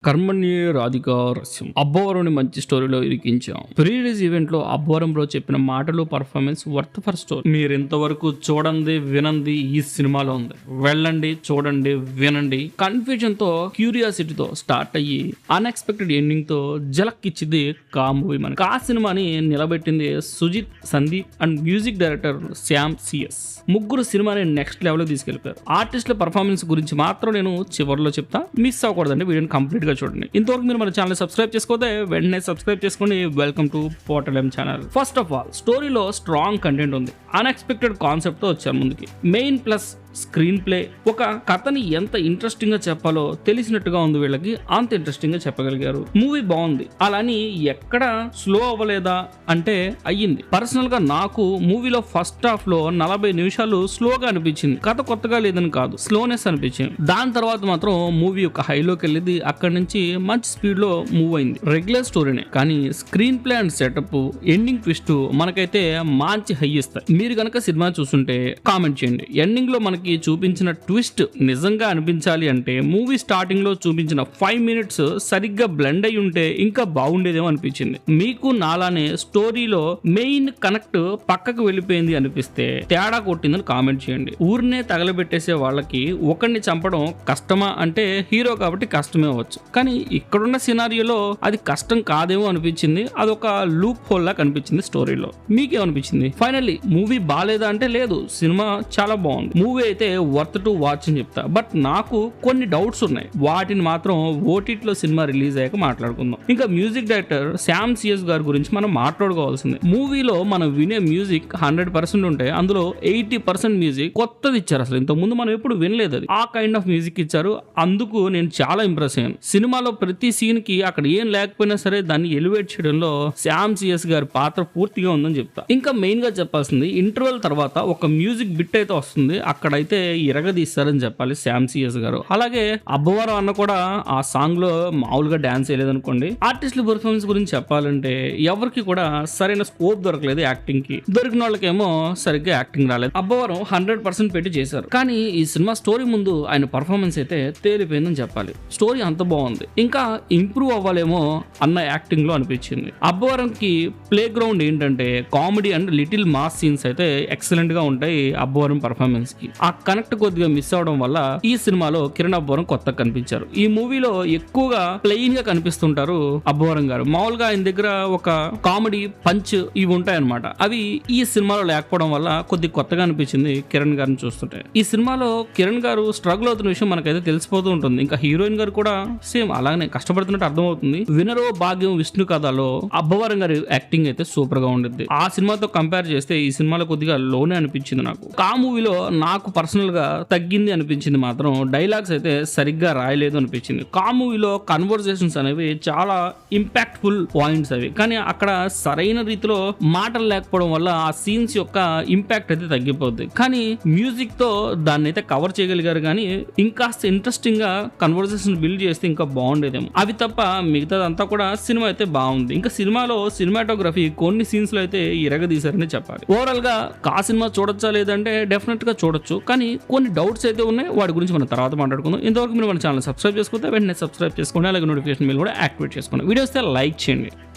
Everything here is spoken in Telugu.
కర్మణ్యే రాధికా రస్యం అబ్బవరంని మంచి స్టోరీలో ఇరికించాం. ప్రీ రిలీజ్ ఈవెంట్ లో అబ్బవరంలో చెప్పిన మాటలు పర్ఫార్మెన్స్ వర్త్ ఫర్ స్టోరీ. మీరు ఇంతవరకు చూడండి వినండి ఈ సినిమాలో ఉంది. వెళ్ళండి, చూడండి, వినండి. కన్ఫ్యూజన్ తో క్యూరియాసిటీతో స్టార్ట్ అయ్యి అన్ఎక్స్పెక్టెడ్ ఎండింగ్ తో జలక్ ఇచ్చింది కా మూవీ. మనకి ఆ సినిమాని నిలబెట్టింది Sujith, Sandeep and music director Shyam CS. ముగ్గురు సినిమాని నెక్స్ట్ లెవెల్ లో తీసుకెళ్లిపోయారు. ఆర్టిస్టుల పర్ఫార్మెన్స్ గురించి మాత్రం నేను చివరిలో చెప్తా, మిస్ అవ్వకూడదండి వీడియోని కంప్లీట్ గా చూడండి. ఇంతవరకు మీరు మన ఛానల్ సబ్స్క్రైబ్ చేసుకోతే వెంటనే సబ్స్క్రైబ్ చేసుకోండి. Welcome to portal channel. First of all స్టోరీలో స్ట్రాంగ్ కంటెంట్ ఉంది. అన్ఎక్స్పెక్టెడ్ కాన్సెప్ట్ తో వచ్చారు ముందుకి. Main plus screen play. ఒక కథని ఎంత ఇంట్రెస్టింగ్ గా చెప్పాలో తెలిసినట్టుగా ఉంది వీళ్ళకి, అంత ఇంట్రెస్టింగ్ గా చెప్పగలిగారు. మూవీ బాగుంది, అలాని ఎక్కడ స్లో అవ్వలేదా అంటే అయ్యింది. పర్సనల్ గా నాకు మూవీలో ఫస్ట్ హాఫ్ లో 40 నిమిషాలు స్లోగా అనిపించింది. కథ కొత్తగా లేదని కాదు, స్లోనెస్ అనిపించింది. దాని తర్వాత మాత్రం మూవీ ఒక హైలోకి వెళ్ళింది. అక్కడి నుంచి మంచి స్పీడ్ లో మూవ్ అయింది. రెగ్యులర్ స్టోరీనే కానీ screen play and setup, ending twist మనకైతే మంచి హై ఇస్తాయి. మీరు కనుక సినిమా చూస్తుంటే కామెంట్ చేయండి. ఎండింగ్ లో మనకి చూపించిన ట్విస్ట్ నిజంగా అనిపించాలి అంటే మూవీ స్టార్టింగ్ లో చూపించిన 5 మినిట్స్ సరిగ్గా బ్లెండ్ అయి ఉంటే ఇంకా బాగుండేదేమో అనిపించింది. మీకు నాలానే స్టోరీలో మెయిన్ కనెక్ట్ పక్కకు వెళ్ళిపోయింది అనిపిస్తే తేడా కొట్టిందని కామెంట్ చేయండి. ఊరినే తగలబెట్టేసే వాళ్ళకి ఒకరిని చంపడం కష్టమా అంటే హీరో కాబట్టి కష్టమే అవ్వచ్చు, కానీ ఇక్కడున్న సినారియోలో అది కష్టం కాదేమో అనిపించింది. అదొక లూప్ హోల్ లా కనిపించింది స్టోరీలో. మీకేమనిపించింది? ఫైనల్లీ మూవీ బాలేదా అంటే లేదు, సినిమా చాలా బాగుంది. మూవీ అయితే వర్త్ టు వాచ్ అని చెప్తా. బట్ నాకు కొన్ని డౌట్స్ ఉన్నాయి, వాటిని మాత్రం ఓటీటీలో సినిమా రిలీజ్ అయ్యాక మాట్లాడుకుందాం. ఇంకా మ్యూజిక్ డైరెక్టర్ శ్యామ్ సిఎస్ గారి గురించి మనం మాట్లాడుకోవాల్సింది. మూవీలో మనం వినే మ్యూజిక్ 100% ఉంటే అందులో 80% మ్యూజిక్ కొత్తది ఇచ్చారు. అసలు ఇంతకు ముందు మనం ఎప్పుడు వినలేదు. అది ఆ కైండ్ ఆఫ్ మ్యూజిక్ ఇచ్చారు. అందుకు నేను చాలా ఇంప్రెస్ అయ్యాను. సినిమాలో ప్రతి సీన్ కి అక్కడ ఏం లేకపోయినా సరే దాన్ని ఎలివేట్ చేయడంలో శ్యామ్ సిఎస్ గారి పాత్ర పూర్తిగా ఉందని చెప్తా. ఇంకా మెయిన్ గా చెప్పాల్సింది, ఇంటర్వెల్ తర్వాత ఒక మ్యూజిక్ బిట్ అయితే వస్తుంది, అక్కడైతే ఇరగదీస్తారని చెప్పాలి శ్యామ్ సిఎస్ గారు. అలాగే అబ్బవరం అన్న కూడా ఆ సాంగ్ లో మామూలుగా డాన్స్ వేయలేదు అనుకోండి. ఆర్టిస్టుల పర్ఫార్మెన్స్ గురించి చెప్పాలంటే ఎవరికి కూడా సరైన స్కోప్ దొరకలేదు యాక్టింగ్ కి. దొరికిన వాళ్ళకేమో సరిగ్గా యాక్టింగ్ రాలేదు. అబ్బవరం 100% పెట్టి చేశారు, కానీ ఈ సినిమా స్టోరీ ముందు ఆయన పర్ఫార్మెన్స్ అయితే తేలిపోయిందని చెప్పాలి. స్టోరీ అంత బాగుంది, ఇంకా ఇంప్రూవ్ అవ్వాలేమో అన్న యాక్టింగ్ లో అనిపించింది. అబ్బవరం కి ప్లే గ్రౌండ్ ఏంటంటే comedy and little mass scenes అయితే ఎక్సలెంట్ గా ఉంటాయి అబ్బవరం పర్ఫార్మెన్స్ కి. ఆ కనెక్ట్ కొద్దిగా మిస్ అవడం వల్ల ఈ సినిమాలో కిరణ్ అబ్బవరం కొత్తగా కనిపించారు. ఈ మూవీలో ఎక్కువగా ప్లెయిన్ గా కనిపిస్తుంటారు అబ్బవరం గారు. మామూలుగా ఆయన దగ్గర ఒక కామెడీ పంచ్ ఇవి ఉంటాయి అనమాట. అవి ఈ సినిమాలో లేకపోవడం వల్ల కొద్ది కొత్తగా అనిపించింది కిరణ్ గారిని చూస్తుంటే. ఈ సినిమాలో కిరణ్ గారు స్ట్రగుల్ అవుతున్న విషయం మనకైతే తెలిసిపోతూ ఉంటుంది. ఇంకా హీరోయిన్ గారు కూడా సేమ్ అలానే కష్టపడుతున్నట్టు అర్థమవుతుంది. వినరో భాగ్యం విష్ణు కథలో అబ్బవరం గారి యాక్టింగ్ అయితే సూపర్ గా ఉండిద్ది. ఆ సినిమాతో కంపేర్ చేస్తే ఈ సినిమాలో కొద్దిగా లోనే అనిపించింది నాకు. ఆ మూవీలో నాకు పర్సనల్ గా తగ్గింది అనిపించింది మాత్రం డైలాగ్స్ అయితే సరిగ్గా రాయలేదు అనిపించింది. కా మూవీలో కన్వర్సేషన్స్ అనేవి చాలా ఇంపాక్ట్ఫుల్ పాయింట్స్ అవి, కానీ అక్కడ సరైన రీతిలో మాటలు లేకపోవడం వల్ల ఆ సీన్స్ యొక్క ఇంపాక్ట్ అయితే తగ్గిపోద్ది. కానీ మ్యూజిక్ తో దాన్ని అయితే కవర్ చేయగలిగారు, కానీ ఇంకా ఇంట్రెస్టింగ్ గా కన్వర్సేషన్ బిల్డ్ చేస్తే ఇంకా బాగుండేదేమో. అవి తప్ప మిగతాదంతా కూడా సినిమా అయితే బాగుంది. ఇంకా సినిమాలో సినిమాటోగ్రఫీ కొన్ని సీన్స్ లో అయితే ఇరగదీశారని చెప్పాలి. ఓవరాల్ గా కా సినిమా చూడొచ్చా లేదంటే డెఫినెట్ గా చూడొచ్చు, కానీ కొన్ని డౌట్స్ అయితే ఉన్నాయి, వాటి గురించి మనం తర్వాత మాట్లాడుకుందాం. ఇంతవరకు మీరు మన ఛానల్ సబ్స్క్రైబ్ చేసుకుంటే వెంటనే సబ్స్క్రైబ్ చేసుకోండి. అలాగే నోటిఫికేషన్ బిల్ కూడా యాక్టివేట్ చేసుకోండి. వీడియోస్ లైక్ చేయండి.